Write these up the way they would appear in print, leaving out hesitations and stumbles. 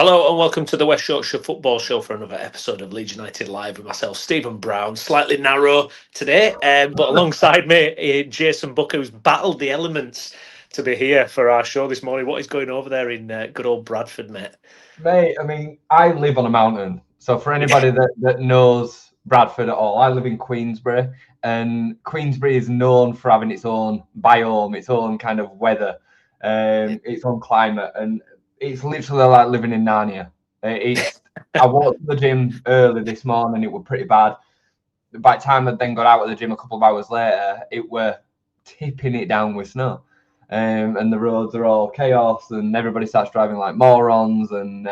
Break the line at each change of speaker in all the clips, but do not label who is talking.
Hello and welcome to the West Yorkshire Football Show for another episode of Leeds United Live with myself, Stephen Brown. Slightly narrow today, but alongside me, Jason Booker, who's battled the elements to be here for our show this morning. What is going over there in good old Bradford, mate?
Mate, I mean, I live on a mountain. So for anybody that knows Bradford at all, I live in Queensbury, and Queensbury is known for having its own biome, its own kind of weather, its own climate, and it's literally like living in Narnia. I walked to the gym early this morning, it was pretty bad. By the time I then got out of the gym a couple of hours later, it were tipping it down with snow. And the roads are all chaos, and everybody starts driving like morons, and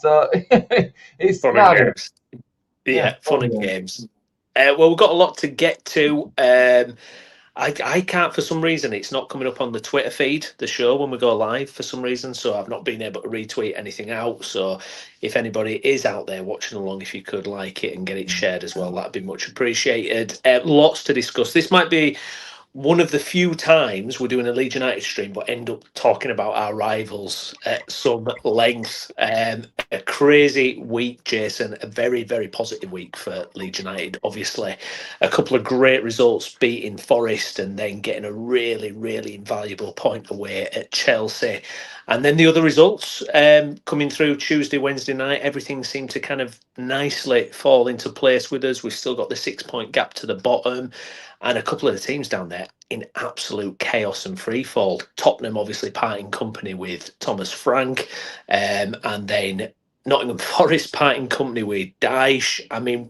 so it's
Fun and games.
Yeah,
Fun and games. Well, we've got a lot to get to. I can't, for some reason, it's not coming up on the Twitter feed, the show, when we go live for some reason. So I've not been able to retweet anything out. So if anybody is out there watching along, if you could like it and get it shared as well, that'd be much appreciated. Lots to discuss. This might be one of the few times we're doing a Leeds United stream, but end up talking about our rivals at some length. A crazy week, Jason. A very, very positive week for Leeds United. Obviously, a couple of great results, beating Forest and then getting a really, really invaluable point away at Chelsea. And then the other results coming through Tuesday, Wednesday night, everything seemed to kind of nicely fall into place with us. We've still got the 6-point gap to the bottom. And a couple of the teams down there in absolute chaos and freefall. Tottenham obviously parting company with Thomas Frank, and then Nottingham Forest parting company with Dyche. I mean,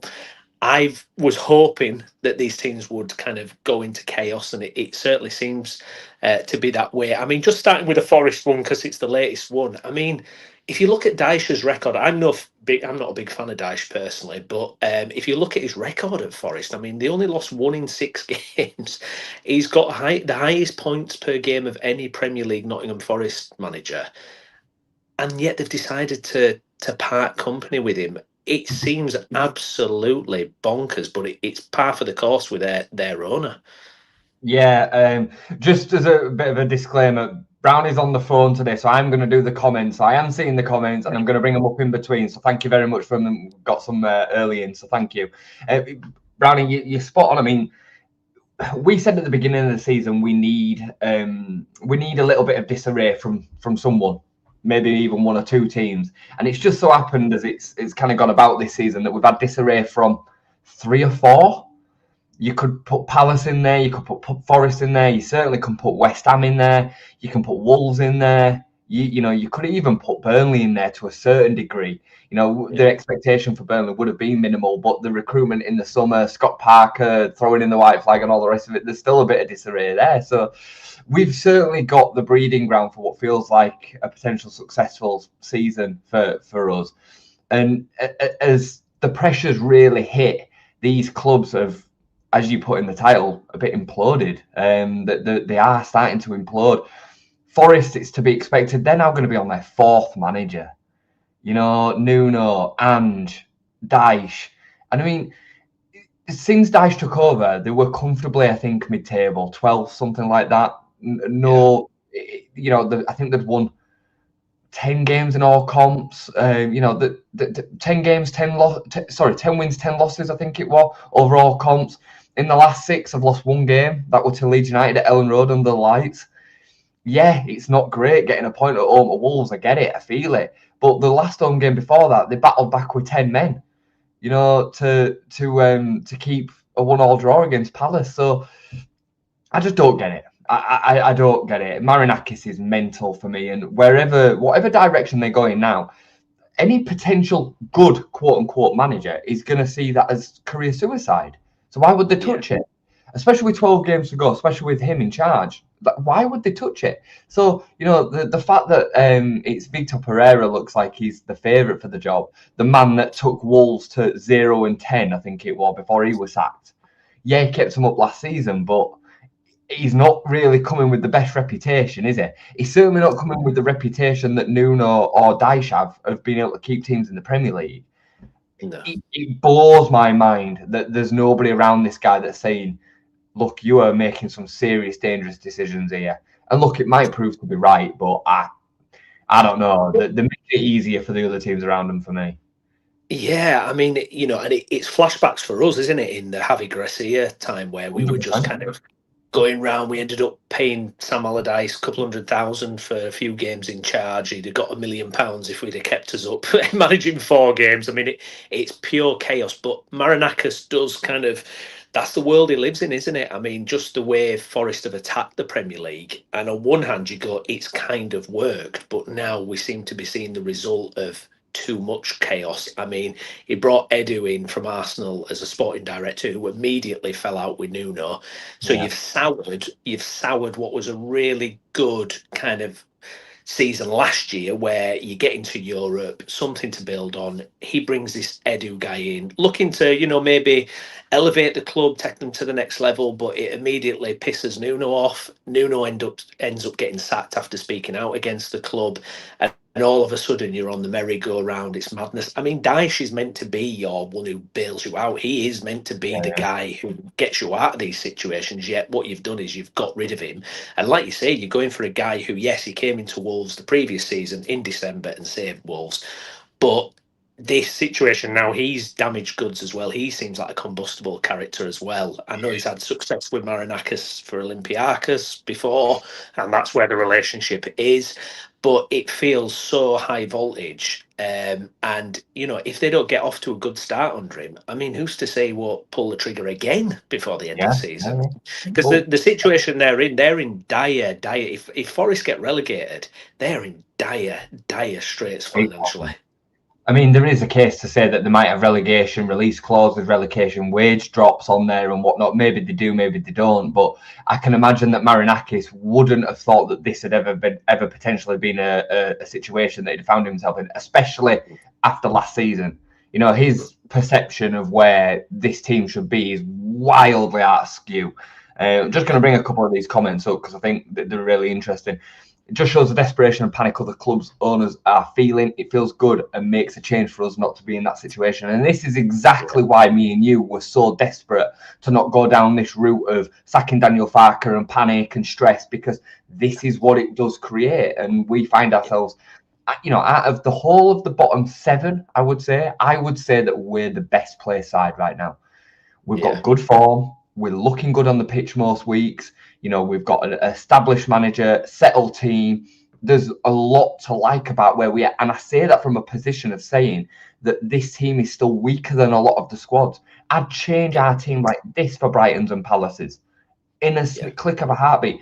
I was hoping that these teams would kind of go into chaos, and it certainly seems to be that way. I mean, just starting with the Forest one because it's the latest one. I mean, if you look at Dyche's record, I'm not a big fan of Dyche personally, but if you look at his record at Forest, I mean, they only lost 1 in 6 games. He's got the highest points per game of any Premier League Nottingham Forest manager, and yet they've decided to part company with him. It seems absolutely bonkers, but it's par for the course with their owner.
Yeah, just as a bit of a disclaimer, Browney's on the phone today, so I'm going to do the comments. I am seeing the comments, and I'm going to bring them up in between. So thank you very much for them. Got some early in, so thank you. Brownie, you're spot on. I mean, we said at the beginning of the season we need a little bit of disarray from someone, maybe even 1 or 2 teams, and it's just so happened as it's kind of gone about this season that we've had disarray from 3 or 4. You could put Palace in there. You could put Forest in there. You certainly can put West Ham in there. You can put Wolves in there. You could even put Burnley in there to a certain degree. The expectation for Burnley would have been minimal, but the recruitment in the summer, Scott Parker throwing in the white flag and all the rest of it, there's still a bit of disarray there. So we've certainly got the breeding ground for what feels like a potential successful season for us. And as the pressures really hit, these clubs have, as you put in the title, a bit imploded. That they are starting to implode. Forest, it's to be expected. They're now going to be on their 4th manager. Nuno and Dyche. And I mean, since Dyche took over, they were comfortably, I think, mid-table, 12th, something like that. I think they've won 10 games in all comps. The 10 games, 10 wins, 10 losses, I think it was, overall comps. In the last 6, I've lost 1 game. That was to Leeds United at Ellen Road under the lights. Yeah, it's not great getting a point at home to Wolves. I get it. I feel it. But the last home game before that, they battled back with 10 men, to keep a 1-1 draw against Palace. So I just don't get it. I don't get it. Marinakis is mental for me. And whatever direction they're going now, any potential good, quote-unquote, manager is going to see that as career suicide. So why would they touch it? Especially with 12 games to go, especially with him in charge. Why would they touch it? So, the fact that it's Victor Pereira looks like he's the favourite for the job, the man that took Wolves to 0-10, I think it was, before he was sacked. Yeah, he kept them up last season, but he's not really coming with the best reputation, is he? He's certainly not coming with the reputation that Nuno or Dyche have of being able to keep teams in the Premier League. No. It blows my mind that there's nobody around this guy that's saying, look, you are making some serious, dangerous decisions here. And look, it might prove to be right, but I don't know. They make it easier for the other teams around them for me.
Yeah, I mean, and it's flashbacks for us, isn't it? In the Javi Gracia time where we were just
100%.
kind of going round. We ended up paying Sam Allardyce a couple $100,000 for a few games in charge. He'd have got £1 million if we'd have kept us up managing 4 games. I mean, it's pure chaos. But Marinakis does kind of. That's the world he lives in, isn't it? I mean, just the way Forest have attacked the Premier League. And on one hand, you go, it's kind of worked. But now we seem to be seeing the result of too much chaos. I mean, he brought Edu in from Arsenal as a sporting director who immediately fell out with Nuno. So
Yeah.
you've soured what was a really good kind of season last year where you get into Europe, something to build on. He brings this Edu guy in, looking to, maybe elevate the club, take them to the next level, but it immediately pisses Nuno off. Nuno ends up getting sacked after speaking out against the club. And all of a sudden you're on the merry-go-round. It's madness. I mean, Dyche is meant to be your one who bails you out. He is meant to be the guy who gets you out of these situations. Yet what you've done is you've got rid of him. And like you say, you're going for a guy who, yes, he came into Wolves the previous season in December and saved Wolves. But this situation now, he's damaged goods as well. He seems like a combustible character as well. I know he's had success with Marinakis for Olympiacos before, and that's where the relationship is. But it feels so high voltage. And, if they don't get off to a good start under him, I mean, who's to say won't pull the trigger again before the end of the season? Because the situation they're in dire. If Forest get relegated, they're in dire straits financially.
I mean, there is a case to say that they might have relegation release clauses, relegation wage drops on there and whatnot. Maybe they do, maybe they don't. But I can imagine that Marinakis wouldn't have thought that this had ever potentially been a situation that he'd found himself in, especially after last season. His perception of where this team should be is wildly out of skew. I'm just going to bring a couple of these comments up because I think that they're really interesting. It just shows the desperation and panic other clubs' owners are feeling. It feels good and makes a change for us not to be in that situation. And this is exactly why me and you were so desperate to not go down this route of sacking Daniel Farke and panic and stress, because this is what it does create. And we find ourselves, out of the whole of the bottom 7, I would say that we're the best placed side right now. We've got good form. We're looking good on the pitch most weeks. We've got an established manager, settled team. There's a lot to like about where we are. And I say that from a position of saying that this team is still weaker than a lot of the squads. I'd change our team like this for Brighton's and Palace's in a click of a heartbeat.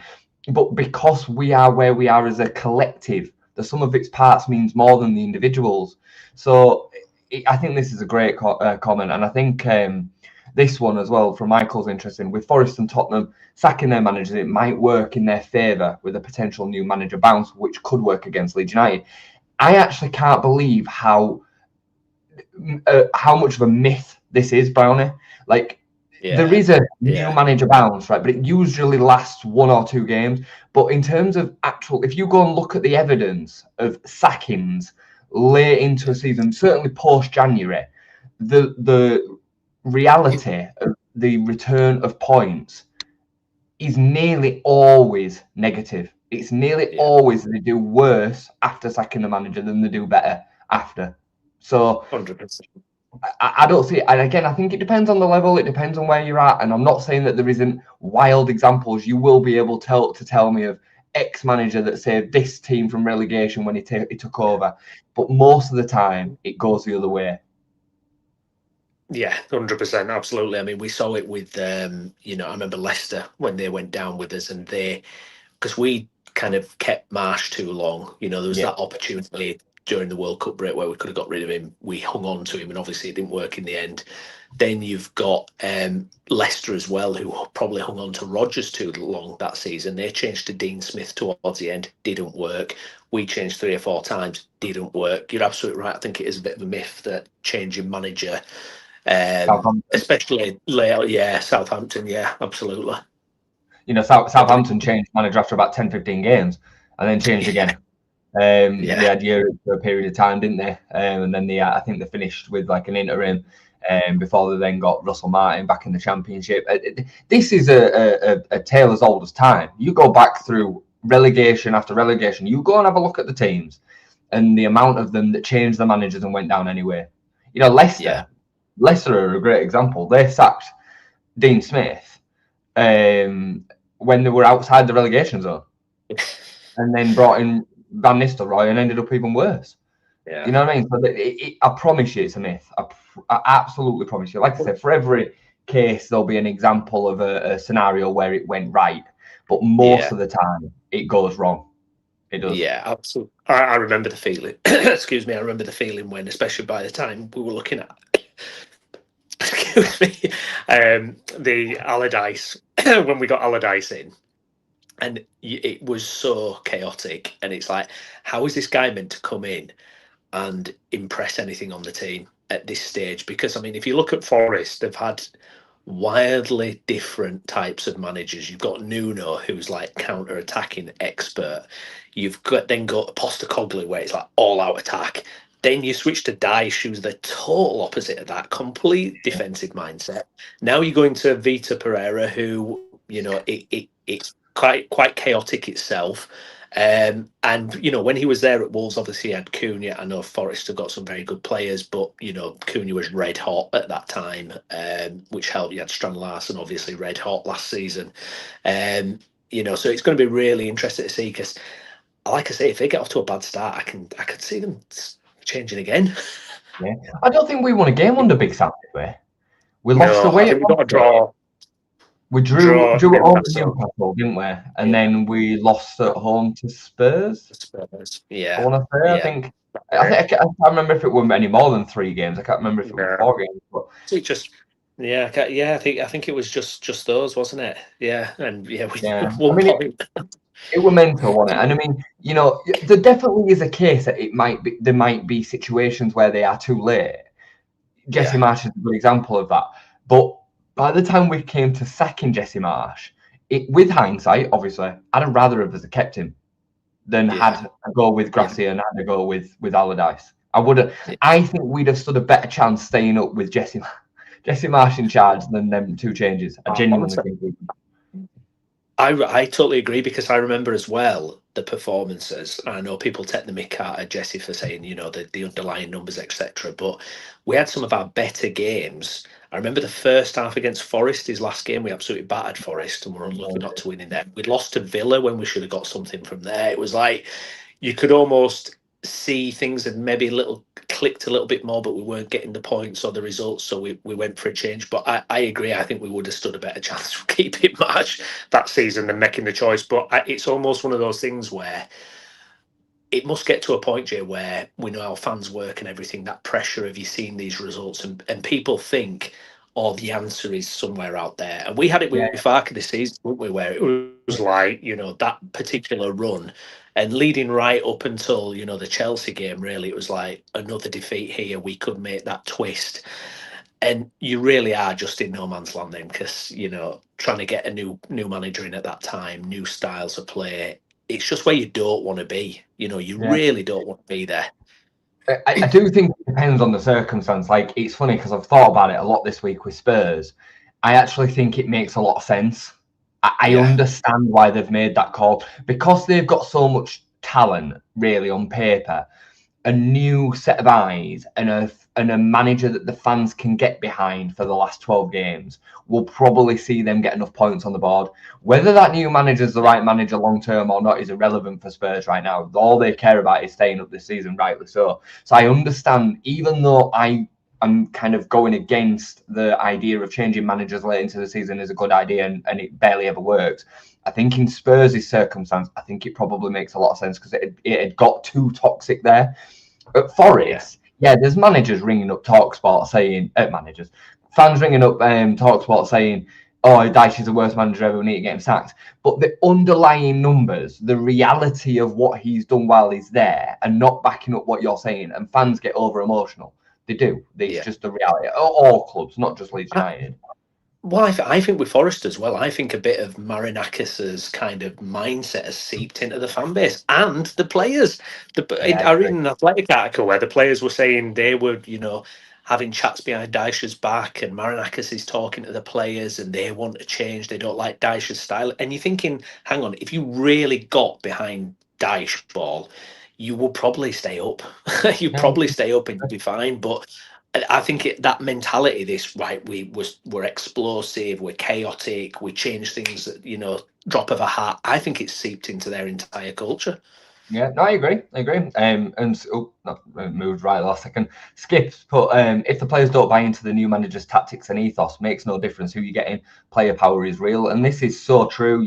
But because we are where we are as a collective, the sum of its parts means more than the individuals. So I think this is a great comment. And I think this one as well from Michael's interesting. With Forest and Tottenham sacking their managers, it might work in their favour with a potential new manager bounce, which could work against Leeds United. I actually can't believe how much of a myth this is, Brownie. There is a new manager bounce, right? But it usually lasts 1 or 2 games. But in terms of if you go and look at the evidence of sackings late into a season, certainly post-January, the reality of the return of points is nearly always negative. It's nearly always they do worse after sacking the manager than they do better after. So
100%.
I don't see it. And again, I think it depends on the level. It depends on where you're at. And I'm not saying that there isn't wild examples. You will be able to tell me of X manager that saved this team from relegation when he took over. But most of the time, it goes the other way.
Yeah, 100%, absolutely. I mean, we saw it with, I remember Leicester when they went down with us, and because we kind of kept Marsh too long. There was that opportunity during the World Cup break where we could have got rid of him. We hung on to him, and obviously it didn't work in the end. Then you've got Leicester as well, who probably hung on to Rodgers too long that season. They changed to Dean Smith towards the end, didn't work. We changed 3 or 4 times, didn't work. You're absolutely right. I think it is a bit of a myth that changing manager, especially Southampton, absolutely.
Southampton changed manager after about 10-15 games and then changed again. They had Europe for a period of time, didn't they? And then I think they finished with like an interim before they then got Russell Martin back in the Championship. This is a tale as old as time. You go back through relegation after relegation, you go and have a look at the teams. and the amount of them that changed the managers and went down anyway. You know, Leicester are a great example. They sacked Dean Smith when they were outside the relegation zone, and then brought in Van Nistelrooy and ended up even worse.
Yeah.
You know what I mean? So I promise you, it's a myth. I absolutely promise you. Like I said, for every case, there'll be an example of a scenario where it went right, but most of the time, it goes wrong. It does.
Yeah, absolutely. I remember the feeling. Excuse me. I remember the feeling when, especially by the time we were looking at, excuse me, the Allardyce when we got Allardyce in, and it was so chaotic. And it's like, how is this guy meant to come in and impress anything on the team at this stage? Because I mean, if you look at Forest, they've had wildly different types of managers. You've got Nuno, who's like counter-attacking expert. You've got Postecoglou, where it's like all-out attack. Then you switch to Dyche, who's the total opposite of that, complete defensive mindset. Now you're going to Vita Pereira, who, you know, it's quite chaotic itself. And you know, when he was there at Wolves, obviously he had Cunha. I know Forest have got some very good players, but you know, Cunha was red hot at that time, which helped. You had Strand Larsen, obviously red hot last season. You know, so it's going to be really interesting to see, because, like I say, if they get off to a bad start, I could see them changing again.
Yeah, I don't think we won a game under Big Sam, did we? We lost
No, I
away.
think we got a draw.
We drew at home to
Newcastle.
Newcastle, didn't we? And then we lost at home to Spurs.
Spurs.
I
Yeah.
want to say.
Yeah.
I think. I can't remember if it were any more than 3 games. I can't remember if it were 4 games. But
It just, yeah, I think it was just those, wasn't it? Yeah, and yeah, we
yeah, I
one
mean,
point.
it were mental, wasn't it? And I mean, you know, there definitely is a case that there might be situations where they are too late. Jesse Marsh is a good example of that. But by the time we came to sacking Jesse Marsh, with hindsight, obviously, I'd have rather have us kept him than had a go with Gracia and had a go with Allardyce. I think we'd have stood a better chance staying up with Jesse Marsh in charge than them 2 changes. I genuinely think.
I totally agree, because I remember as well the performances. I know people take the mick out of Jesse for saying, you know, the underlying numbers, etc. But we had some of our better games. I remember the first half against Forest, his last game, we absolutely battered Forest and were unlucky not to win in there. We'd lost to Villa when we should have got something from there. It was like you could almost see things had maybe clicked a little bit more, but we weren't getting the points or the results, so we went for a change. But I agree, I think we would have stood a better chance of keeping Marsh that season than making the choice. But it's almost one of those things where it must get to a point, Jay, where we know how fans work and everything, that pressure of you seeing these results, and people think, oh, the answer is somewhere out there. And we had it with Farke this season, didn't we, where it was like, you know, that particular run and leading right up until, you know, the Chelsea game, really, it was like another defeat here. We could make that twist. And you really are just in no man's land then, because, you know, trying to get a new manager in at that time, new styles of play, it's just where you don't want to be. You know, you really don't want to be there.
I do think it depends on the circumstance. Like, it's funny because I've thought about it a lot this week with Spurs. I actually think it makes a lot of sense. I understand why they've made that call, because they've got so much talent, really, on paper. A new set of eyes and a manager that the fans can get behind for the last 12 games will probably see them get enough points on the board. Whether that new manager is the right manager long term or not is irrelevant for Spurs right now. All they care about is staying up this season, rightly so. So I understand, even though I'm kind of going against the idea of changing managers late into the season is a good idea, and it barely ever works. I think in Spurs' circumstance, I think it probably makes a lot of sense, because it had got too toxic there. At Forest, there's managers ringing up TalkSport saying, fans ringing up TalkSport saying, oh, Dyche is the worst manager ever, we need to get him sacked. But the underlying numbers, the reality of what he's done while he's there, and not backing up what you're saying, and fans get over emotional. They do. It's just the reality. All clubs, not just Leeds United.
Well, I think with Forest as well, I think a bit of Marinakis's kind of mindset has seeped into the fan base and the players. I read an Athletic article where the players were saying they were, you know, having chats behind Dyche's back, and Marinakis is talking to the players and they want to change. They don't like Dyche's style. And you're thinking, hang on, if you really got behind Dyche ball, you will probably stay up. You probably stay up and you'll be fine. But I think that mentality, this right, we're explosive, we're chaotic, we change things, drop of a hat. I think it's seeped into their entire culture.
Yeah, no, I agree. Moved right last second. Skips put if the players don't buy into the new manager's tactics and ethos, makes no difference who you're getting. Player power is real, and this is so true.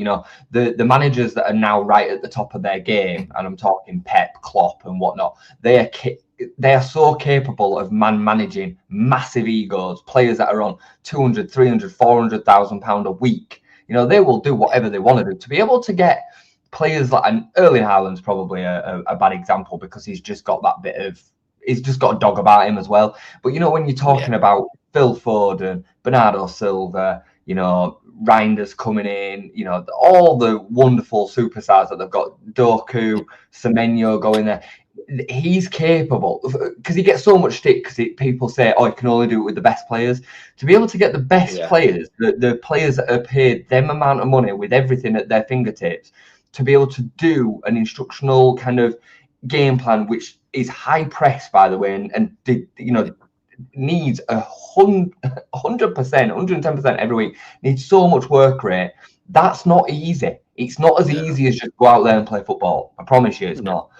The managers that are now right at the top of their game, and I'm talking Pep, Klopp, and whatnot. They are so capable of managing massive egos, players that are on 200, 300, 400,000 pound a week. They will do whatever they want to do to be able to get players like, and Erling Haaland's probably a bad example because he's just got a dog about him as well. But when you're talking about Phil Foden, Bernardo Silva, Reinders coming in, all the wonderful superstars that they've got, Doku, Semenyo going there. He's capable because he gets so much stick because people say, oh, he can only do it with the best players. To be able to get the best players, the players that are paid them amount of money with everything at their fingertips, to be able to do an instructional kind of game plan, which is high press, by the way, and needs 100%, 110% every week, needs so much work rate. That's not easy. It's not as easy as just go out there and play football. I promise you, it's not.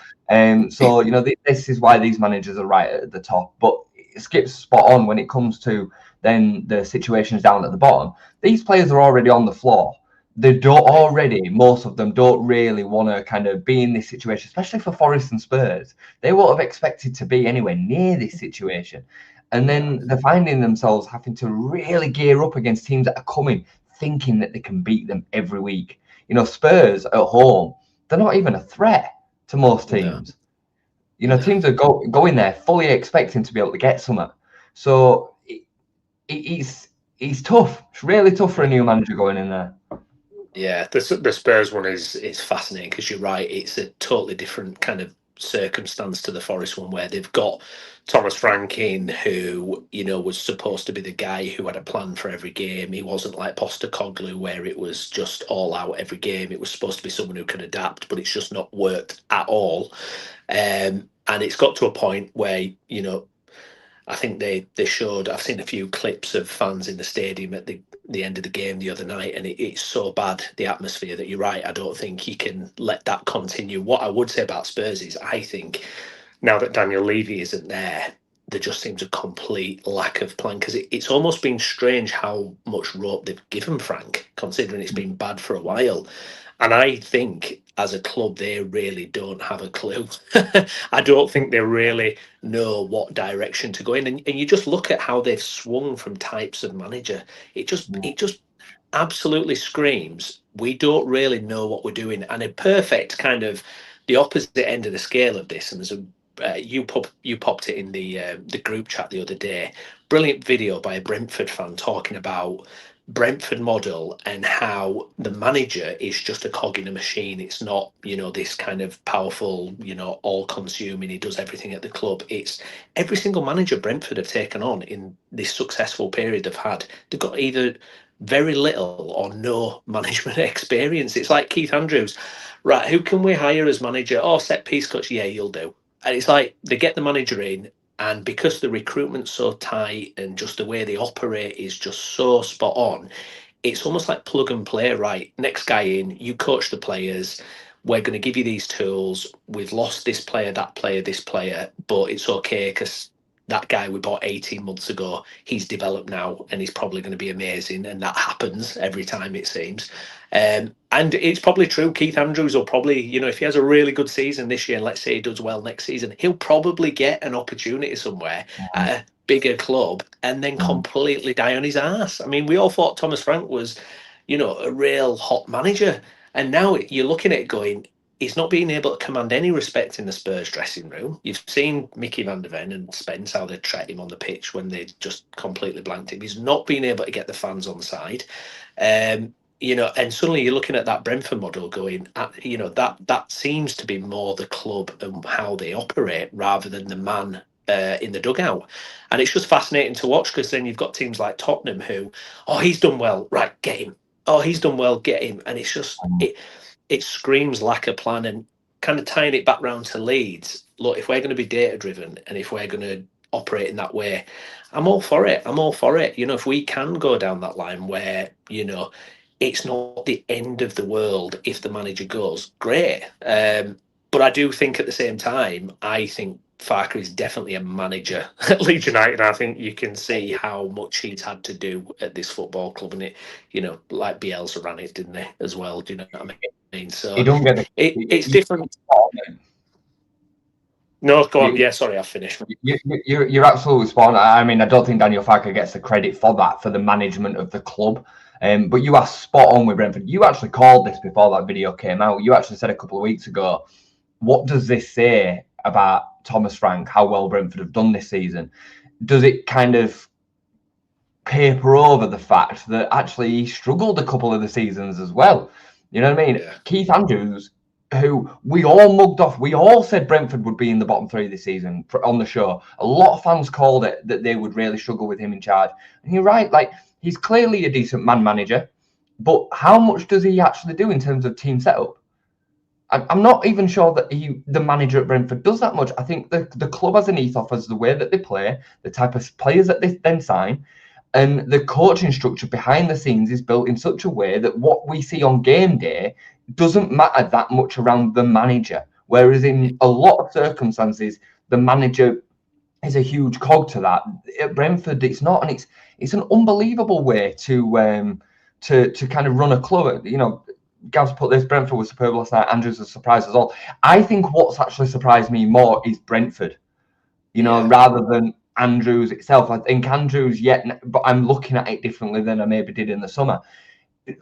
So this is why these managers are right at the top. But Skip's spot on when it comes to then the situations down at the bottom. These players are already on the floor. Most of them don't really want to kind of be in this situation, especially for Forest and Spurs. They won't have expected to be anywhere near this situation. And then they're finding themselves having to really gear up against teams that are coming, thinking that they can beat them every week. Spurs at home, they're not even a threat to most teams. Teams are going there fully expecting to be able to get something. So it's tough. It's really tough for a new manager going in there.
Yeah, the Spurs one is fascinating because you're right. It's a totally different kind of circumstance to the Forest one, where they've got Thomas Frank in, who was supposed to be the guy who had a plan for every game. He wasn't like Postecoglou, where it was just all out every game. It was supposed to be someone who can adapt, but it's just not worked at all. And it's got to a point where I think they showed. I've seen a few clips of fans in the stadium at the end of the game the other night, and it's so bad, the atmosphere, that you're right. I don't think you can let that continue. What I would say about Spurs is, I think now that Daniel Levy isn't there, there just seems a complete lack of plan, because it's almost been strange how much rope they've given Frank, considering it's been bad for a while. And I think as a club, they really don't have a clue. I don't think they really know what direction to go in. And you just look at how they've swung from types of manager. It just absolutely screams, we don't really know what we're doing. And a perfect kind of the opposite end of the scale of this, and there's a you popped it in the group chat the other day. Brilliant video by a Brentford fan talking about Brentford model and how the manager is just a cog in a machine. It's not, this kind of powerful, all consuming, he does everything at the club. It's every single manager Brentford have taken on in this successful period they've had. They've got either very little or no management experience. It's like Keith Andrews, right? Who can we hire as manager? Oh, set piece coach. Yeah, you'll do. And it's like they get the manager in, and because the recruitment's so tight and just the way they operate is just so spot on, it's almost like plug and play, right? Next guy in, you coach the players. We're going to give you these tools. We've lost this player, that player, this player, but it's okay because that guy we bought 18 months ago, he's developed now and he's probably going to be amazing. And that happens every time, it seems. And it's probably true. Keith Andrews will probably, if he has a really good season this year, and let's say he does well next season, he'll probably get an opportunity somewhere at a bigger club and then completely die on his ass. I mean, we all thought Thomas Frank was, a real hot manager. And now you're looking at it going, he's not being able to command any respect in the Spurs dressing room. You've seen Mickey van der Ven and Spence, how they treat him on the pitch when they just completely blanked him. He's not being able to get the fans on side. And suddenly you're looking at that Brentford model going, that seems to be more the club and how they operate rather than the man in the dugout. And it's just fascinating to watch, because then you've got teams like Tottenham who, oh, he's done well, right, get him. Oh, he's done well, get him. And it's just, it screams lack of plan. And kind of tying it back round to Leeds, look, if we're going to be data driven and if we're going to operate in that way, I'm all for it. I'm all for it. If we can go down that line where, it's not the end of the world if the manager goes, great. But I do think at the same time, I think Farker is definitely a manager at Leeds United. I think you can see how much he's had to do at this football club, and like Bielsa ran it, didn't they, as well? Do you know what I mean? So
You don't get
it's different. No, go on. Yeah, sorry, I've finished.
You're absolutely spot on. I mean, I don't think Daniel Farker gets the credit for that, for the management of the club. But you are spot on with Brentford. You actually called this before that video came out. You actually said a couple of weeks ago, what does this say about Thomas Frank, how well Brentford have done this season? Does it kind of paper over the fact that actually he struggled a couple of the seasons as well? You know what I mean?
Yeah.
Keith Andrews, who we all mugged off. We all said Brentford would be in the bottom three this season on the show. A lot of fans called it that they would really struggle with him in charge. And you're right, like, he's clearly a decent man manager, but how much does he actually do in terms of team setup? I'm not even sure that the manager at Brentford does that much. I think the club has an ethos as the way that they play, the type of players that they then sign, and the coaching structure behind the scenes is built in such a way that what we see on game day doesn't matter that much around the manager. Whereas in a lot of circumstances, the manager is a huge cog to that. At Brentford, it's not, and it's an unbelievable way to kind of run a club. Gav's put this, Brentford was superb last night. Andrews was surprised as well. I think what's actually surprised me more is Brentford, rather than Andrews itself. I think Andrews but I'm looking at it differently than I maybe did in the summer.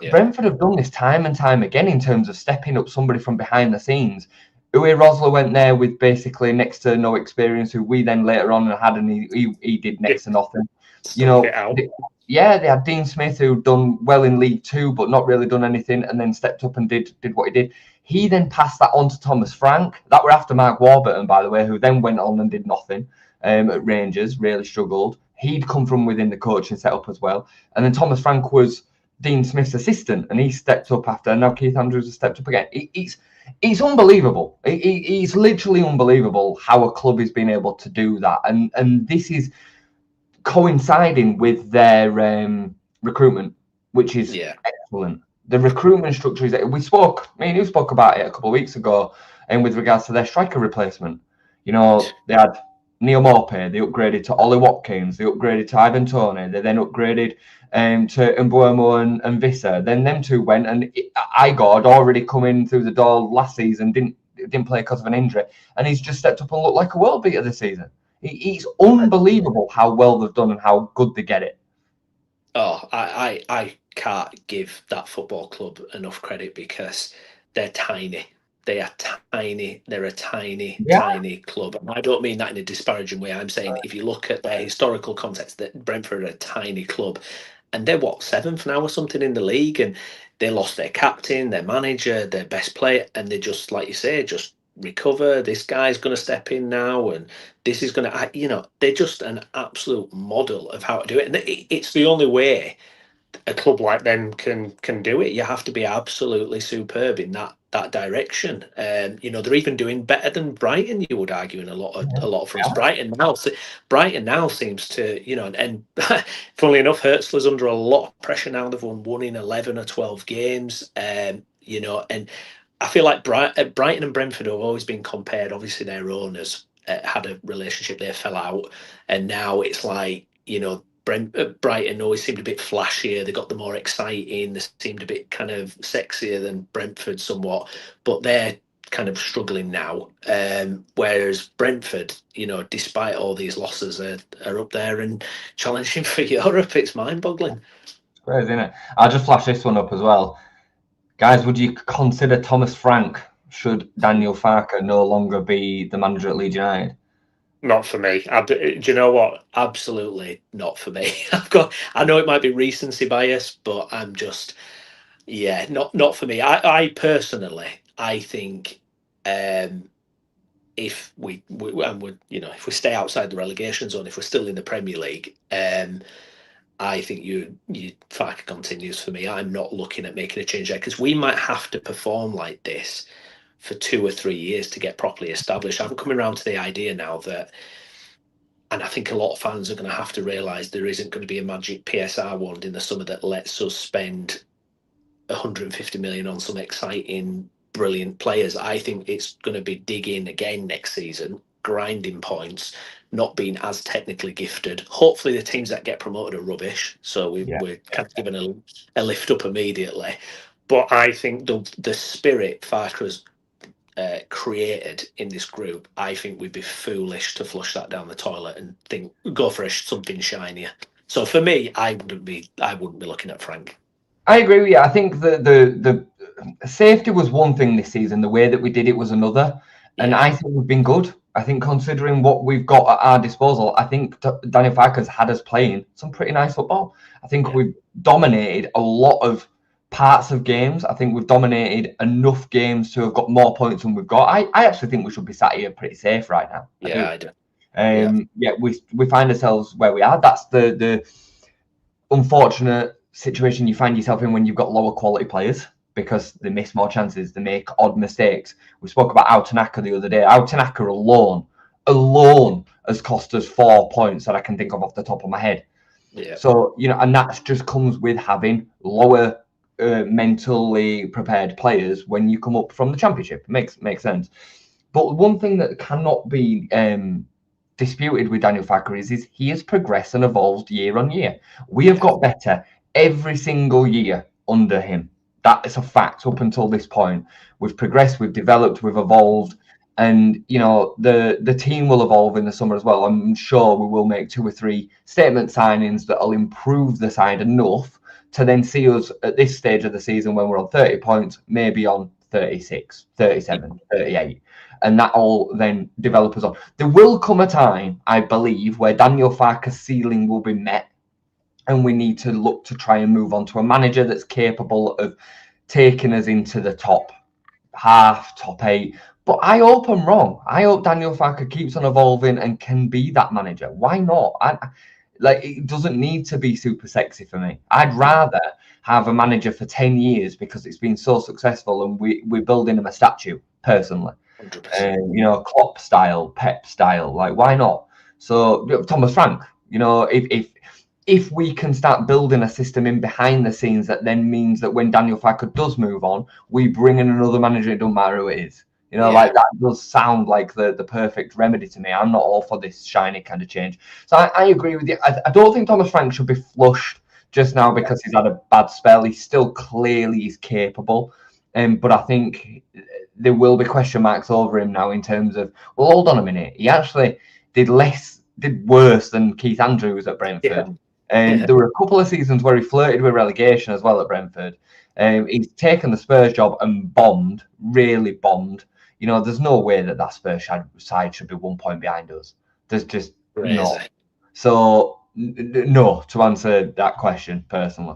Yeah. Brentford have done this time and time again in terms of stepping up somebody from behind the scenes. Uwe Rosler went there with basically next to no experience, who we then later on had, and he did next to nothing. Yeah, they had Dean Smith, who'd done well in League Two, but not really done anything, and then stepped up and did what he did. He then passed that on to Thomas Frank. That were after Mark Warburton, by the way, who then went on and did nothing at Rangers, really struggled. He'd come from within the coaching setup as well. And then Thomas Frank was Dean Smith's assistant, and he stepped up after, and now Keith Andrews has stepped up again. It's unbelievable. It's literally unbelievable how a club has been able to do that. And this is coinciding with their recruitment, which is excellent. The recruitment structure is, me and you spoke about it a couple of weeks ago, and with regards to their striker replacement. They had Neil Maupay, they upgraded to Ollie Watkins, they upgraded to Ivan Toney, they then upgraded to Mbuemo and Visser. Then them two went, and Igor had already come in through the door last season, didn't play because of an injury, and he's just stepped up and looked like a world beater this season. It's unbelievable how well they've done and how good they get it.
Oh, I can't give that football club enough credit because they're tiny. They are tiny. They're a tiny club. And I don't mean that in a disparaging way. I'm saying if you look at their historical context, that Brentford are a tiny club. And they're, 7th now or something in the league? And they lost their captain, their manager, their best player. And they just, like you say, just recover. This guy's going to step in now. And this is going to, they're just an absolute model of how to do it. And it's the only way a club like them can do it. You have to be absolutely superb in that direction. They're even doing better than Brighton, you would argue, in a lot of fronts. Yeah. Brighton now seems to, and funnily enough, Hurtsler's under a lot of pressure now. They've won in 11 or 12 games, and I feel like Brighton and Brentford have always been compared. Obviously, their owners had a relationship, they fell out, and now it's like, Brighton always seemed a bit flashier. They got the more exciting. They seemed a bit kind of sexier than Brentford somewhat, but they're kind of struggling now. Whereas Brentford, despite all these losses, are up there and challenging for Europe. It's mind-boggling.
It's crazy, isn't it? I'll just flash this one up as well. Guys, would you consider Thomas Frank should Daniel Farker no longer be the manager at Leeds United?
Not for me. Do you know what? Absolutely not for me. I know it might be recency bias, but I'm just, not for me. I personally, I think, if we if we stay outside the relegation zone, if we're still in the Premier League, I think Farker continues for me. I'm not looking at making a change there because we might have to perform like this for 2 or 3 years to get properly established. I'm coming around to the idea now that, and I think a lot of fans are going to have to realise there isn't going to be a magic PSR wand in the summer that lets us spend 150 million on some exciting, brilliant players. I think it's going to be digging again next season, grinding points, not being as technically gifted. Hopefully, the teams that get promoted are rubbish, so we're kind of given a lift up immediately. But I think the spirit Farke's created in this group, I think we'd be foolish to flush that down the toilet and think go for something shinier. So for me, I wouldn't be looking at Frank.
I agree with you. I think the safety was one thing this season. The way that we did it was another. And I think we've been good. I think considering what we've got at our disposal, I think Daniel Farke's had us playing some pretty nice football. I think we've dominated a lot of parts of games. I think we've dominated enough games to have got more points than we've got. I actually think we should be sat here pretty safe right now.
I do.
We find ourselves where we are. That's the unfortunate situation you find yourself in when you've got lower quality players, because they miss more chances, they make odd mistakes. We spoke about Autanaka the other day. Autanaka alone has cost us 4 points that I can think of off the top of my head. So, and that just comes with having lower mentally prepared players when you come up from the Championship. It makes sense. But one thing that cannot be disputed with Daniel Farke is he has progressed and evolved year on year. We have got better every single year under him. That is a fact. Up until this point, we've progressed, we've developed, we've evolved, and the team will evolve in the summer as well. I'm sure we will make 2 or 3 statement signings that will improve the side enough to then see us at this stage of the season when we're on 30 points, maybe on 36, 37, 38. And that all then develop us on. There will come a time, I believe, where Daniel Farke's ceiling will be met, and we need to look to try and move on to a manager that's capable of taking us into the top half, top 8. But I hope I'm wrong. I hope Daniel Farke keeps on evolving and can be that manager. Why not? It doesn't need to be super sexy for me. I'd rather have a manager for 10 years because it's been so successful and we're building him a statue, personally.
100%.
Klopp style, Pep style. Why not? So Thomas Frank, if we can start building a system in behind the scenes that then means that when Daniel Farke does move on, we bring in another manager, it doesn't matter who it is. That does sound like the perfect remedy to me. I'm not all for this shiny kind of change. So I agree with you. I don't think Thomas Frank should be flushed just now because he's had a bad spell. He still clearly is capable. But I think there will be question marks over him now in terms of, well, hold on a minute. He actually did worse than Keith Andrews at Brentford. There were a couple of seasons where he flirted with relegation as well at Brentford. He's taken the Spurs job and really bombed. There's no way that Spurs side should be 1 point behind us. There's just not. So, no, to answer that question personally.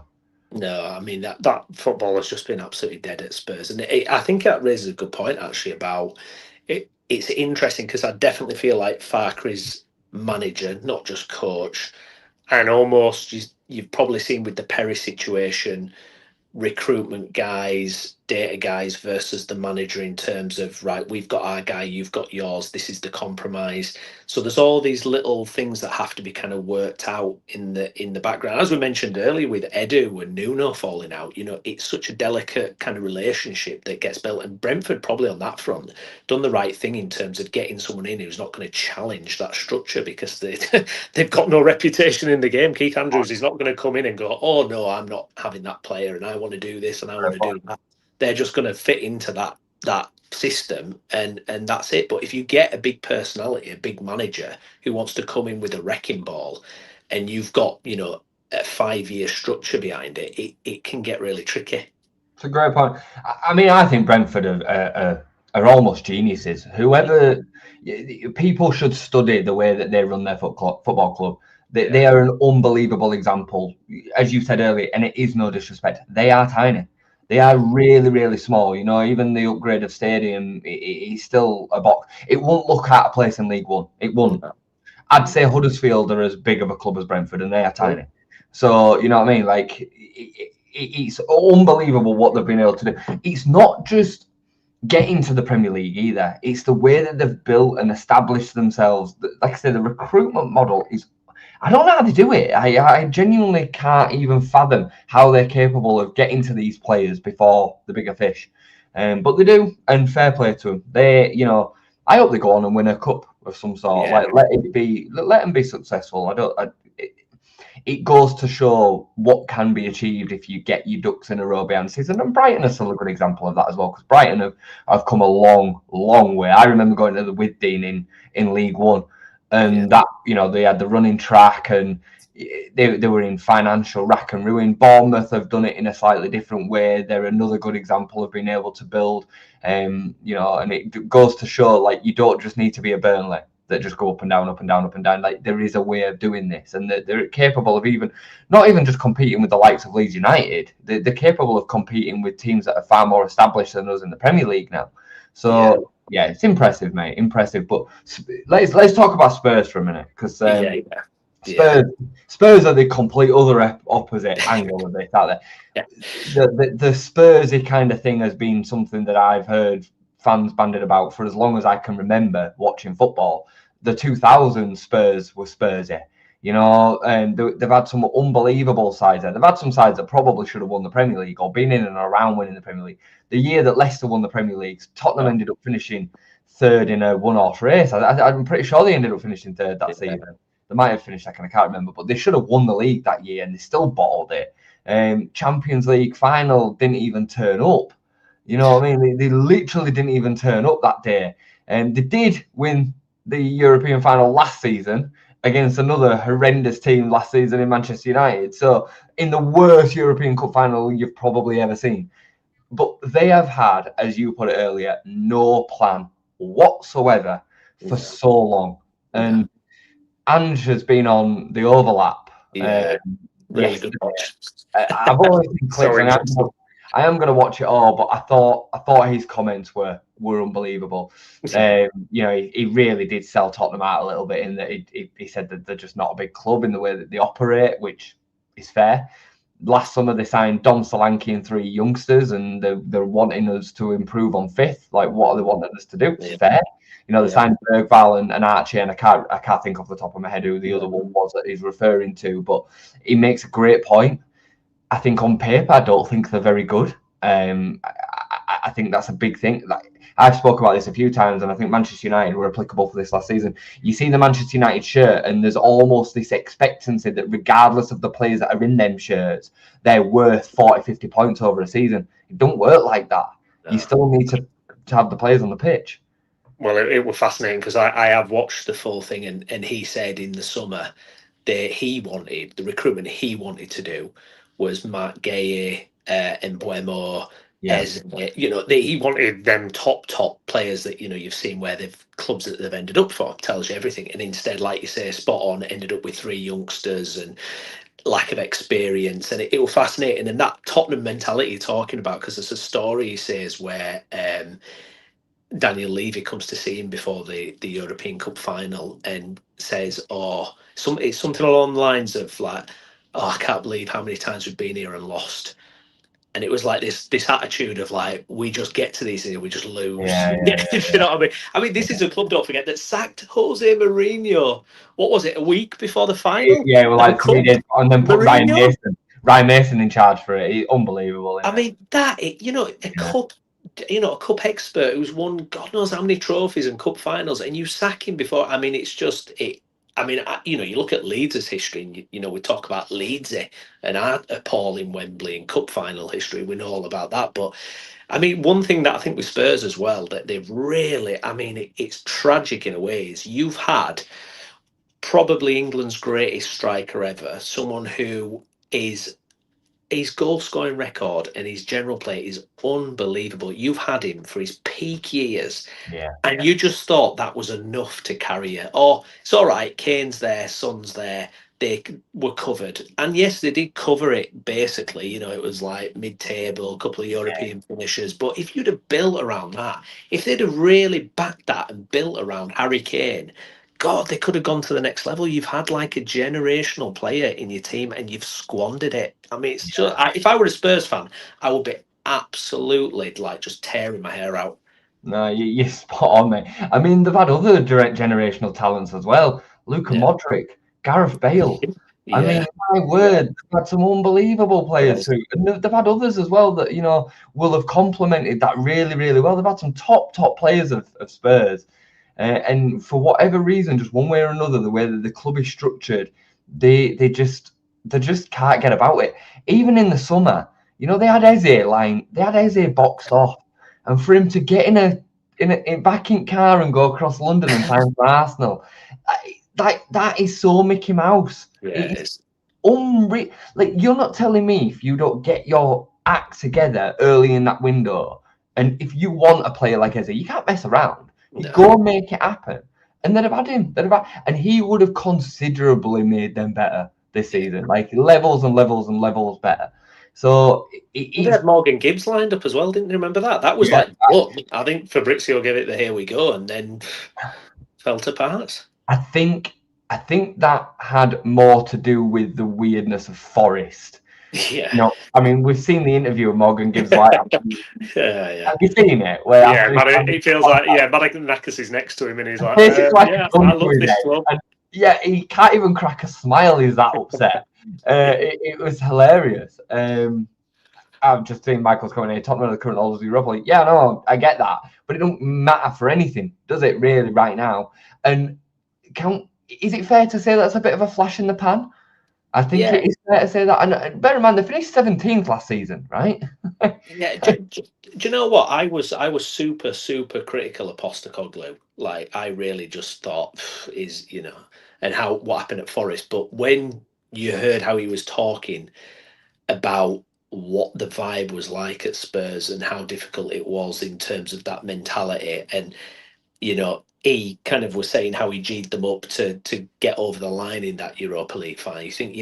No, I mean that football has just been absolutely dead at Spurs, and I think that raises a good point actually about it. It's interesting because I definitely feel like Farke is manager, not just coach, and almost you've probably seen with the Perry situation, recruitment guys, data guys versus the manager in terms of, right, we've got our guy, you've got yours, this is the compromise. So there's all these little things that have to be kind of worked out in the background. As we mentioned earlier with Edu and Nuno falling out, it's such a delicate kind of relationship that gets built, and Brentford probably on that front done the right thing in terms of getting someone in who's not going to challenge that structure, because they've got no reputation in the game. Keith Andrews is not going to come in and go, oh no, I'm not having that player and I want to do this and I want to do that. They're just going to fit into that system and that's it. But if you get a big personality, a big manager who wants to come in with a wrecking ball, and you've got a 5-year structure behind it, it can get really tricky.
It's a great point. I mean, I think Brentford are almost geniuses. Whoever people should study the way that they run their football club. They are an unbelievable example, as you said earlier, and it is no disrespect. They are tiny. They are really, really small. Even the upgrade of stadium, it's still a box. It won't look out of place in League One. It won't. I'd say Huddersfield are as big of a club as Brentford, and they are tiny. So, you know what I mean? It's unbelievable what they've been able to do. It's not just get into the Premier League either. It's the way that they've built and established themselves. Like I said, the recruitment model is, I don't know how they do it. I genuinely can't even fathom how they're capable of getting to these players before the bigger fish. But they do, and fair play to them. They, you know, I hope they go on and win a cup of some sort.
Yeah.
Like let them be successful. It goes to show what can be achieved if you get your ducks in a row behind the season. And Brighton are still a good example of that as well, because Brighton have come a long, long way. I remember going to the Withdean in League One, and that, you know, they had the running track and they were in financial rack and ruin. Bournemouth have done it in a slightly different way. They're another good example of being able to build, you know, and it goes to show, like, you don't just need to be a Burnley that just go up and down, up and down, up and down. Like, there is a way of doing this, and they're capable of not even just competing with the likes of Leeds United. They're capable of competing with teams that are far more established than us in the Premier League now. So yeah, it's impressive, mate, impressive. But let's talk about Spurs for a minute, because Spurs are the complete other opposite angle of this, aren't they? The Spursy kind of thing has been something that I've heard fans banded about for as long as I can remember watching football. The 2000 Spurs were Spursy, you know, and they've had some unbelievable sides there. They've had some sides that probably should have won the Premier League or been in and around winning the Premier League. The year that Leicester won the Premier League, Tottenham ended up finishing third in a one-horse race. I'm pretty sure they ended up finishing third that season. They might have finished second, I can't remember, but they should have won the league that year, and they still bottled it. Champions League final didn't even turn up. You know what I mean? They literally didn't even turn up that day. And they did win the European final last season against another horrendous team last season in Manchester United. So in the worst European Cup final you've probably ever seen. But they have had, as you put it earlier, no plan whatsoever for so long. And Ange has been on the overlap.
Really good watch.
I've only seen clips, and I am going to watch it all. But I thought his comments were unbelievable. You know, he really did sell Tottenham out a little bit in that he said that they're just not a big club in the way that they operate, which is fair. Last summer they signed Dom Solanke and 3 youngsters, and they're wanting us to improve on fifth. Like, what are they wanting us to do? It's fair. You know, they signed Bergvall and Archie, and I can't think off the top of my head who the other one was that he's referring to, but he makes a great point. I think on paper, I don't think they're very good. I think that's a big thing. Like, I've spoken about this a few times, and I think Manchester United were applicable for this last season. You see the Manchester United shirt, and there's almost this expectancy that regardless of the players that are in them shirts, they're worth 40, 50 points over a season. It don't work like that. No. You still need to have the players on the pitch.
Well, it was fascinating because I have watched the full thing, and he said in the summer that the recruitment he wanted to do was Mark Gay, Mbuemo, you know, he wanted them top players that, you know, you've seen where clubs that they've ended up for, tells you everything. And instead, like you say, spot on, ended up with 3 youngsters and lack of experience. And it was fascinating. And that Tottenham mentality you're talking about, because there's a story he says where Daniel Levy comes to see him before the European Cup final and says, it's something along the lines of like, I can't believe how many times we've been here and lost. And it was like this attitude of like, we just get to these things, we just lose. You know what I mean? I mean, this is a club, don't forget, that sacked Jose Mourinho. What was it, a week before the final?
Yeah, well, like 3 days, and then put Ryan Mason in charge for it. Unbelievable.
I mean, a cup expert who's won God knows how many trophies and cup finals, and you sack him before. I mean, it's just it. I mean, you know, you look at Leeds' history, and you know, we talk about Leeds and our appalling Wembley and cup final history. We know all about that. But I mean, one thing that I think with Spurs as well that they've really, I mean, it's tragic in a way, is you've had probably England's greatest striker ever, someone who is. His goal scoring record and his general play is unbelievable. You've had him for his peak years, and you just thought that was enough to carry you. Oh, it's all right. Kane's there, Son's there. They were covered, and yes, they did cover it. Basically, you know, it was like mid-table, a couple of European finishers. But if you'd have built around that, if they'd have really backed that and built around Harry Kane, God, they could have gone to the next level. You've had like a generational player in your team and you've squandered it. I mean, it's just, if I were a Spurs fan, I would be absolutely like just tearing my hair out.
No, you're spot on, mate. I mean, they've had other direct generational talents as well. Luka Modric, Gareth Bale. I mean, my word, they've had some unbelievable players too. And they've had others as well that, you know, will have complemented that really, really well. They've had some top players of Spurs. And for whatever reason, just one way or another, the way that the club is structured, they just can't get about it. Even in the summer, you know, they had Eze boxed off. And for him to get in a backing car and go across London and sign for Arsenal, that is so Mickey Mouse.
Yeah,
it's unreal. Like, you're not telling me if you don't get your act together early in that window, and if you want a player like Eze, you can't mess around. You go and make it happen. And they'd have had him. And he would have considerably made them better this season, like levels and levels and levels better. So
he had Morgan Gibbs lined up as well, didn't you remember that? That was I think Fabrizio gave it the here we go and then fell to parts.
I think that had more to do with the weirdness of Forest.
Yeah.
You know, I mean, we've seen the interview of Morgan Gibbs like
Have
you seen it? Where
he feels like Marek is next to him and he's like, I love this club.
And, he can't even crack a smile. He's that upset. It was hilarious. I've just seen Michael's coming here, top of the current holders of the Europa League. Yeah, no, I get that, but it don't matter for anything, does it? Really, right now? And is it fair to say that's a bit of a flash in the pan? I think it is fair to say that. And bear in mind, they finished 17th last season, right?
Do you know what? I was super critical of Postecoglou. Like, I really just thought and what happened at Forest. But when you heard how he was talking about what the vibe was like at Spurs and how difficult it was in terms of that mentality, and he kind of was saying how he G'd them up to get over the line in that Europa League final. You think,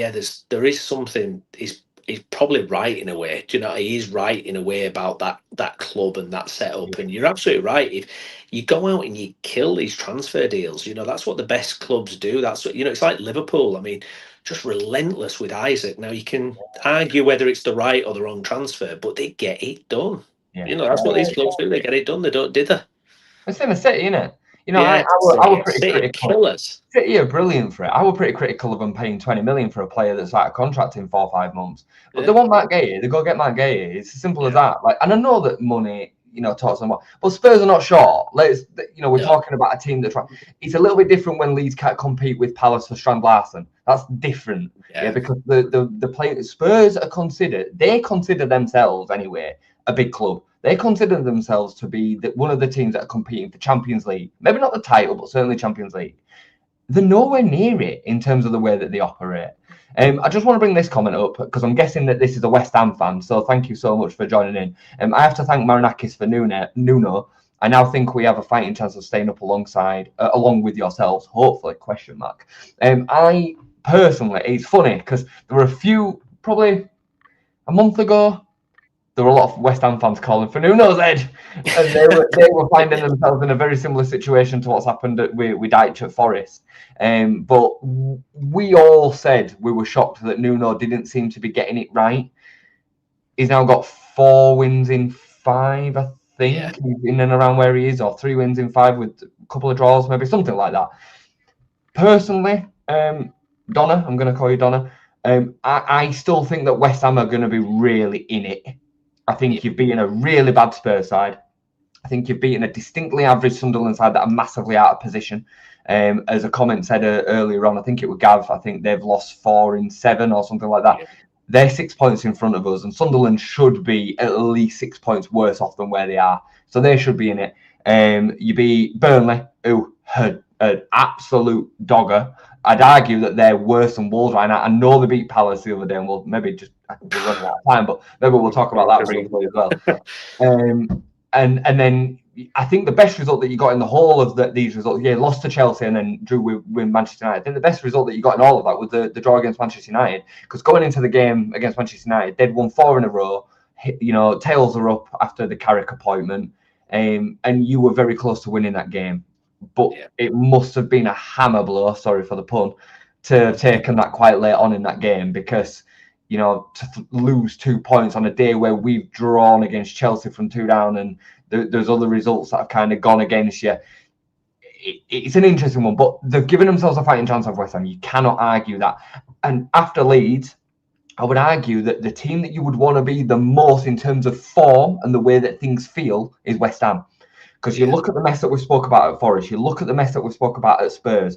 there is something. He's probably right in a way. Do you know? He is right in a way about that club and that setup. And you're absolutely right. If you go out and you kill these transfer deals, that's what the best clubs do. That's what it's like Liverpool. I mean, just relentless with Isaac. Now you can argue whether it's the right or the wrong transfer, but they get it done.
Yeah.
That's what these clubs do. They get it done. They don't dither.
It's in the City, isn't it? I were pretty critical. City are brilliant for it. I were pretty critical of them paying 20 million for a player that's out of contract in 4 or 5 months. But they want Matt Gay. They go get Matt Gay. It's as simple as that. Like, and I know that money, talks them up. But Spurs are not short. We're talking about a team that's. It's a little bit different when Leeds can't compete with Palace for Strand Larsen. That's different. Because the players Spurs are considered. They consider themselves anyway a big club. They consider themselves to be one of the teams that are competing for Champions League. Maybe not the title, but certainly Champions League. They're nowhere near it in terms of the way that they operate. I just want to bring this comment up because I'm guessing that this is a West Ham fan. So thank you so much for joining in. I have to thank Marinakis for Nuno. I now think we have a fighting chance of staying up along with yourselves, hopefully, ? I personally, it's funny because there were a few, probably a month ago, there were a lot of West Ham fans calling for Nuno's head, and they were finding themselves in a very similar situation to what's happened with Dyche at Forest. But we all said we were shocked that Nuno didn't seem to be getting it right. He's now got 4 wins in 5, I think, in and around where he is, or 3 wins in 5 with a couple of draws, maybe something like that. Personally, Donna, I'm going to call you Donna. I still think that West Ham are going to be really in it. I think you've beaten a really bad Spurs side. I think you've beaten a distinctly average Sunderland side that are massively out of position. As a comment said earlier on, I think it was Gav, I think they've lost 4 in 7 or something like that. Yeah. They're 6 points in front of us, and Sunderland should be at least 6 points worse off than where they are. So they should be in it. You beat Burnley, who had an absolute dogger. I'd argue that they're worse than Wolves right now. I know they beat Palace the other day, and we'll maybe just we're running out of time, but maybe we'll talk about that briefly as well. And then I think the best result that you got in the whole of these results, lost to Chelsea and then drew with Manchester United. I think the best result that you got in all of that was the draw against Manchester United, because going into the game against Manchester United, they'd won 4 in a row. Tails are up after the Carrick appointment, and you were very close to winning that game. But it must have been a hammer blow, sorry for the pun, to have taken that quite late on in that game, because, to lose 2 points on a day where we've drawn against Chelsea from 2 down and There's other results that have kind of gone against you. It's an interesting one, but they've given themselves a fighting chance of West Ham. You cannot argue that. And after Leeds, I would argue that the team that you would want to be the most in terms of form and the way that things feel is West Ham. Because you look at the mess that we spoke about at Forest, you look at the mess that we spoke about at Spurs,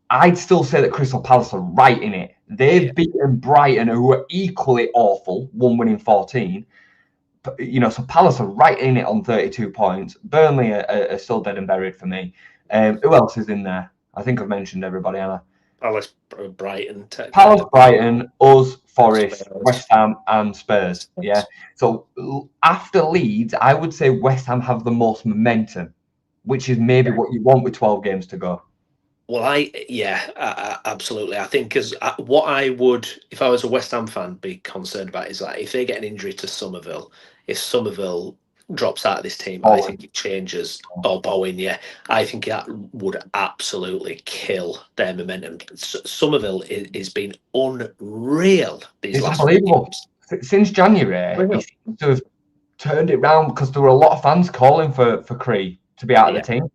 I'd still say that Crystal Palace are right in it. They've beaten Brighton, who were equally awful, one winning 14. But, so Palace are right in it on 32 points. Burnley are still dead and buried for me. Who else is in there? I think I've mentioned everybody, Anna.
Palace, Brighton.
Palace, Brighton, us, Forest, West Ham, and Spurs. Yeah. So after Leeds, I would say West Ham have the most momentum, which is maybe what you want with 12 games to go.
Well, absolutely. I think because what I would, if I was a West Ham fan, be concerned about is like if they get an injury to Somerville, if Somerville drops out of this team, I think it changes. Or Bowen, I think that would absolutely kill their momentum. Somerville is been unreal these last
unbelievable. Since January, he seems to have turned it round because there were a lot of fans calling for Cree to be out of the team.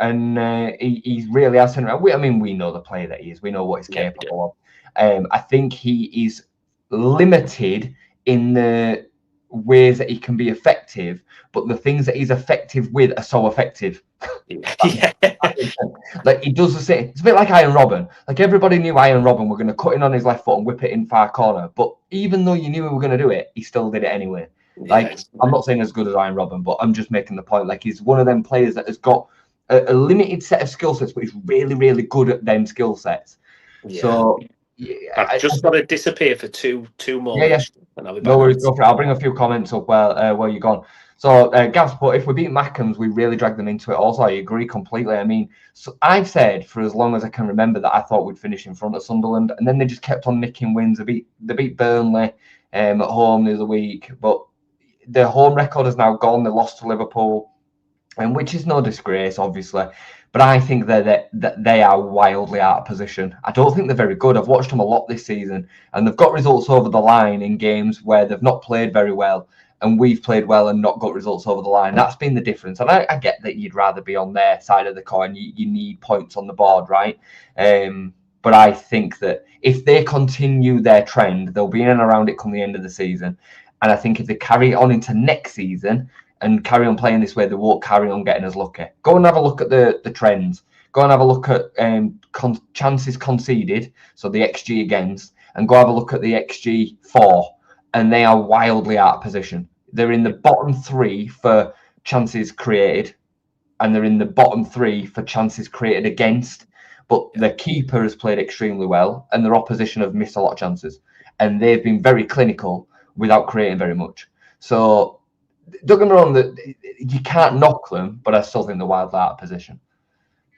And he really has turned around. I mean, we know the player that he is. We know what he's capable of. I think he is limited in the ways that he can be effective, but the things that he's effective with are so effective. Like he does the same. It's a bit like Iron Robin. Like everybody knew Iron Robin were going to cut in on his left foot and whip it in far corner, but even though you knew he were going to do it, he still did it anyway. I'm not saying as good as Iron Robin, but I'm just making the point. Like he's one of them players that has got a limited set of skill sets, but he's really, really good at them skill sets. So
I've just got to disappear for two more. And I'll be back.
No worries, go for it. I'll bring a few comments up while you're gone. So, Gav's put, if we beat Mackems, we really drag them into it. Also, I agree completely. I mean, so I've said for as long as I can remember that I thought we'd finish in front of Sunderland, and then they just kept on nicking wins. They beat Burnley at home the other week, but their home record has now gone. They lost to Liverpool, and which is no disgrace, obviously. But I think that they are wildly out of position. I don't think they're very good. I've watched them a lot this season, and they've got results over the line in games where they've not played very well, and we've played well and not got results over the line. That's been the difference. And I get that you'd rather be on their side of the coin. You need points on the board, right? But I think that if they continue their trend, they'll be in and around it come the end of the season. And I think if they carry it on into next season and carry on playing this way, they won't carry on getting as lucky. Go and have a look at the trends. Go and have a look at chances conceded, so the XG against, and go have a look at the XG for, and they are wildly out of position. They're in the bottom 3 for chances created, and they're in the bottom 3 for chances created against. But the keeper has played extremely well, and their opposition have missed a lot of chances, and they've been very clinical without creating very much. So don't get me wrong, that you can't knock them, but I still think they're wildly out of position.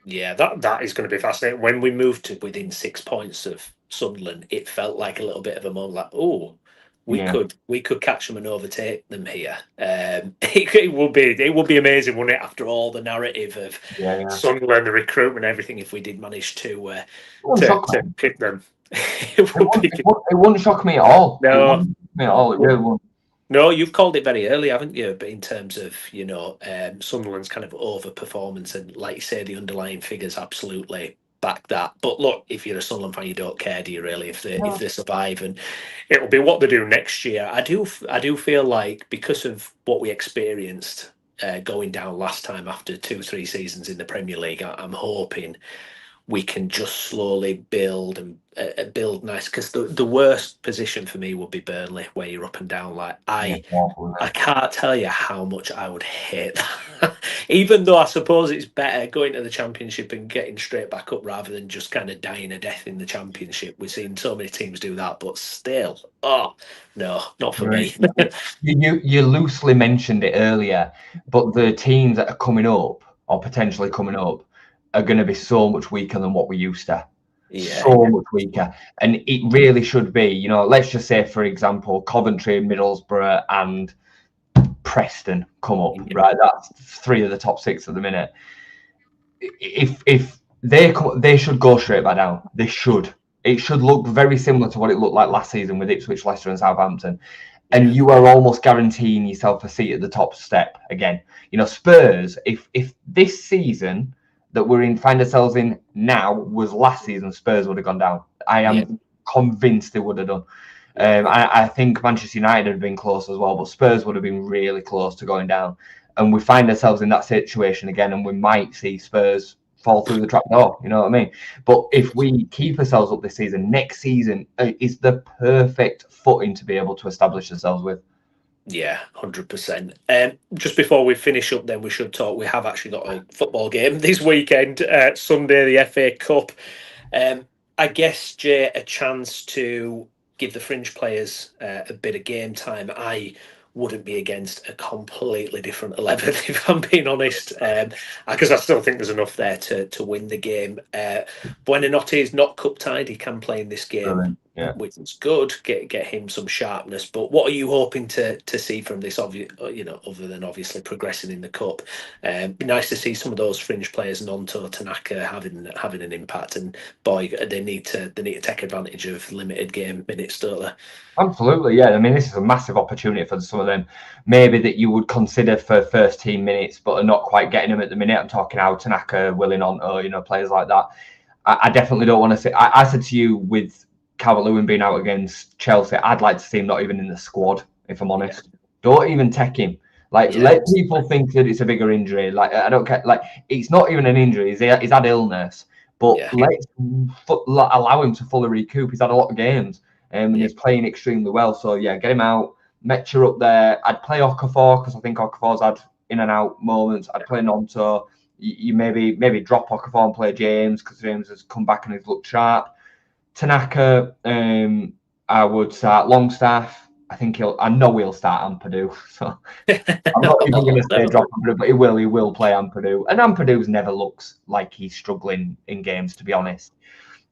Yeah, that is going to be fascinating. When we moved to within 6 points of Sunderland, it felt like a little bit of a moment, like, oh, we could catch them and overtake them here. It would be amazing, wouldn't it? After all the narrative of Sunderland, the recruitment, everything, if we did manage to pick them,
it wouldn't shock me at all.
No,
it really wouldn't.
No, you've called it very early, haven't you? But in terms of, Sunderland's kind of overperformance, and like you say, the underlying figures absolutely back that. But look, if you're a Sunderland fan, you don't care, do you really? If they survive, and it'll be what they do next year. I do feel like because of what we experienced going down last time after 2-3 seasons in the Premier League, I'm hoping we can just slowly build and build nice, because the worst position for me would be Burnley, where you're up and down. Like I can't tell you how much I would hate that. Even though I suppose it's better going to the Championship and getting straight back up rather than just kind of dying a death in the Championship. We've seen so many teams do that, but still, no, not for me.
You loosely mentioned it earlier, but the teams that are coming up or potentially coming up are going to be so much weaker than what we used to. So much weaker. And it really should be, let's just say, for example, Coventry, Middlesbrough and Preston come up, right? That's 3 of the top 6 at the minute. If they should go straight back down. They should. It should look very similar to what it looked like last season with Ipswich, Leicester and Southampton. and you are almost guaranteeing yourself a seat at the top step again. You know, Spurs, if this season that we're in, find ourselves in now, was last season, Spurs would have gone down. I am convinced they would have done. I think Manchester United had been close as well, but Spurs would have been really close to going down. And we find ourselves in that situation again, and we might see Spurs fall through the trap door. You know what I mean? But if we keep ourselves up this season, next season is the perfect footing to be able to establish ourselves with.
Yeah, 100%. Just before we finish up, then we should talk. We have actually got a football game this weekend, Sunday, the FA Cup. I guess, Jay, a chance to give the fringe players a bit of game time. I wouldn't be against a completely different 11, if I'm being honest, because I still think there's enough there to win the game. Buonanotte is not cup tied. He can play in this game, which is good. Get him some sharpness. But what are you hoping to see from this? You know, other than obviously progressing in the cup, be nice to see some of those fringe players, Nonto, Tanaka, having an impact. And boy, they need to take advantage of limited game minutes, don't they?
Absolutely, yeah. I mean, this is a massive opportunity for some of them, maybe that you would consider for first team minutes, but are not quite getting them at the minute. I'm talking how Tanaka, Willing on, or players like that. I definitely don't want to say. I said to you with Calvert-Lewin being out against Chelsea, I'd like to see him not even in the squad. If I'm honest, don't even take him. Like, let people think that it's a bigger injury. Like, I don't care. Like, it's not even an injury. He's had illness, but let's allow him to fully recoup. He's had a lot of games. And he's playing extremely well. So, yeah, get him out. Metcher up there. I'd play Okafor because I think Okafor's had in and out moments. I'd play Nonto. You maybe drop Okafor and play James because James has come back and he's looked sharp. Tanaka, I would start Longstaff. I know he'll start Ampadu. So I'm not even going to say drop Ampadu, but he will play Ampadu. And Ampadu's never looks like he's struggling in games, to be honest.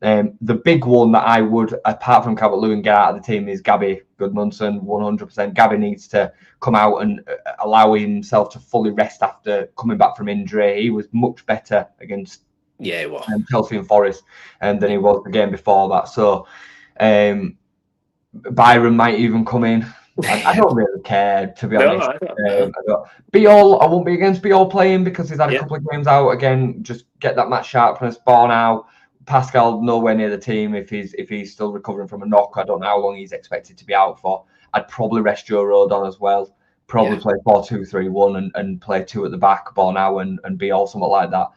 The big one that I would, apart from Calvert-Lewin, get out of the team is Gabby Goodmanson, 100%. Gabby needs to come out and allow himself to fully rest after coming back from injury. He was much better against Chelsea and Forest than he was the game before that. So Byron might even come in. I don't really care, to be honest. I won't be against Biol playing because he's had a couple of games out. Again, just get that match sharpness. Bornau, Pascal nowhere near the team if he's still recovering from a knock. I don't know how long he's expected to be out for. I'd probably rest Joe Rodon as well. Probably play 4-2-3-1 and play two at the back, Bornau and be all something like that.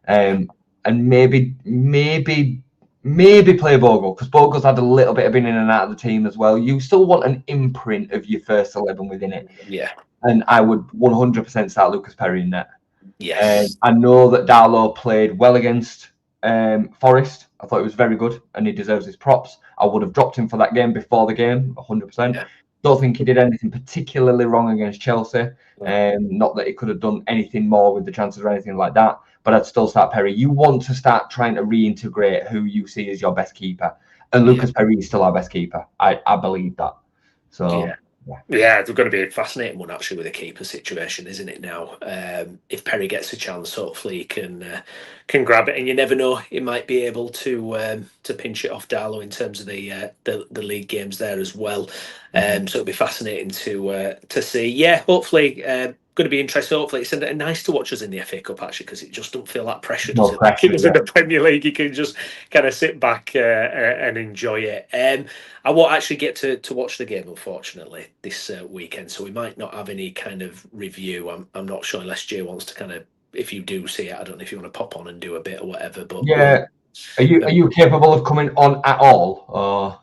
And maybe play Bogle because Bogle's had a little bit of being in and out of the team as well. You still want an imprint of your first 11 within it.
Yeah.
And I would 100% start Lucas Perry in net.
Yes.
I know that Darlow played well against Forest. I thought it was very good and he deserves his props. I would have dropped him for that game before the game, 100%. Don't think he did anything particularly wrong against Chelsea. Not that he could have done anything more with the chances or anything like that, but I'd still start Perry. You want to start trying to reintegrate who you see as your best keeper. And Lucas Perry is still our best keeper. I believe that. So
yeah, it's going to be a fascinating one actually with the keeper situation, isn't it? Now, if Perry gets a chance, hopefully he can grab it, and you never know, he might be able to pinch it off Darlow in terms of the league games there as well. So it'll be fascinating to see. Yeah, hopefully. Going to be interesting. Hopefully, it's nice to watch us in the FA Cup actually because it just don't feel that pressure, does it? Like it does in the Premier League. You can just kind of sit back and enjoy it. I won't actually get to watch the game, unfortunately, this weekend, so we might not have any kind of review. I'm not sure unless Jay wants to kind of. If you do see it, I don't know if you want to pop on and do a bit or whatever. But
are you capable of coming on at all? Or?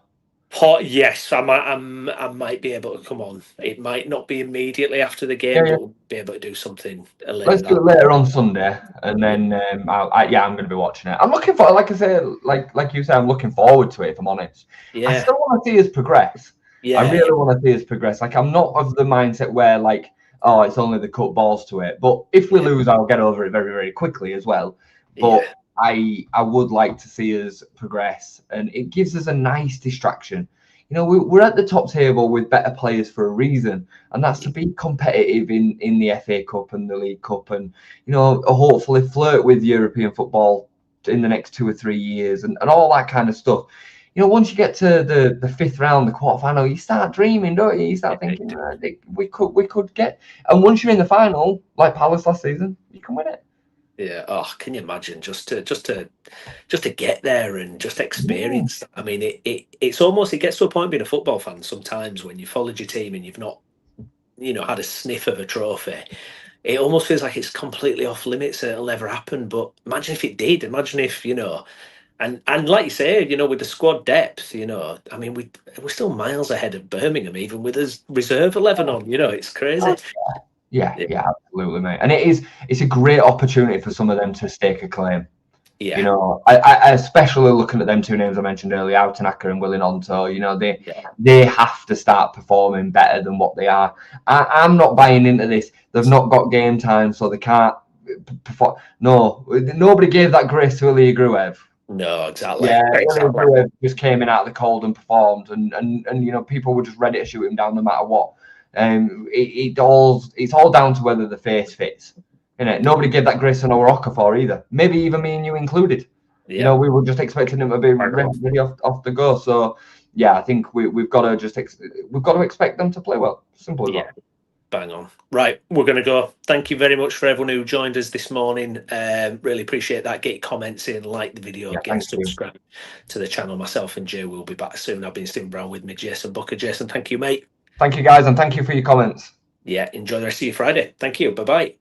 Yes, I might be able to come on. It might not be immediately after the game, but we'll be able to do something later.
Let's do it later on Sunday, and then I'm going to be watching it. I'm looking for, like I say, like you say, I'm looking forward to it. If I'm honest, I still want to see us progress. I really want to see us progress. Like I'm not of the mindset where like, oh, it's only the cut balls to it. But if we lose, I'll get over it very, very quickly as well. But I would like to see us progress, and it gives us a nice distraction. You know, we're at the top table with better players for a reason, and that's to be competitive in the FA Cup and the League Cup, and hopefully flirt with European football in the next 2 or 3 years, and all that kind of stuff. once you get to the fifth round, the quarterfinal, you start dreaming, don't you? You start thinking we could get. And once you're in the final, like Palace last season, you can win it.
Yeah. Oh, can you imagine just to get there and just experience that? I mean, it's almost, it gets to a point being a football fan sometimes when you followed your team and you've not, had a sniff of a trophy. It almost feels like it's completely off limits and it'll never happen. But imagine if it did. Imagine if, and like you say, with the squad depth, I mean, we're still miles ahead of Birmingham, even with us reserve 11 on. It's crazy.
Yeah, absolutely, mate. And it's a great opportunity for some of them to stake a claim.
Yeah.
I especially looking at them two names I mentioned earlier, Outanacker and Willing Onto, they have to start performing better than what they are. I'm not buying into this. They've not got game time, so they can't perform. No, nobody gave that grace to Ilya Gruev.
No, exactly.
Yeah,
exactly.
Ilya Gruev just came in out of the cold and performed, and people were just ready to shoot him down no matter what. It's all down to whether the face fits. Nobody gave that grace to Noah Okafor either. Maybe even me and you included.
Yeah.
We were just expecting him to be ready off the go. So yeah, I think we've got to expect them to play well. Simple as that.
Bang on. Right, we're going to go. Thank you very much for everyone who joined us this morning. Really appreciate that. Get your comments in, like the video, get subscribed to the channel. Myself and Jay will be back soon. I've been Stephen Brown with me, Jason Booker. Jason, thank you, mate.
Thank you, guys, and thank you for your comments.
Yeah, enjoy the rest of your Friday. Thank you. Bye-bye.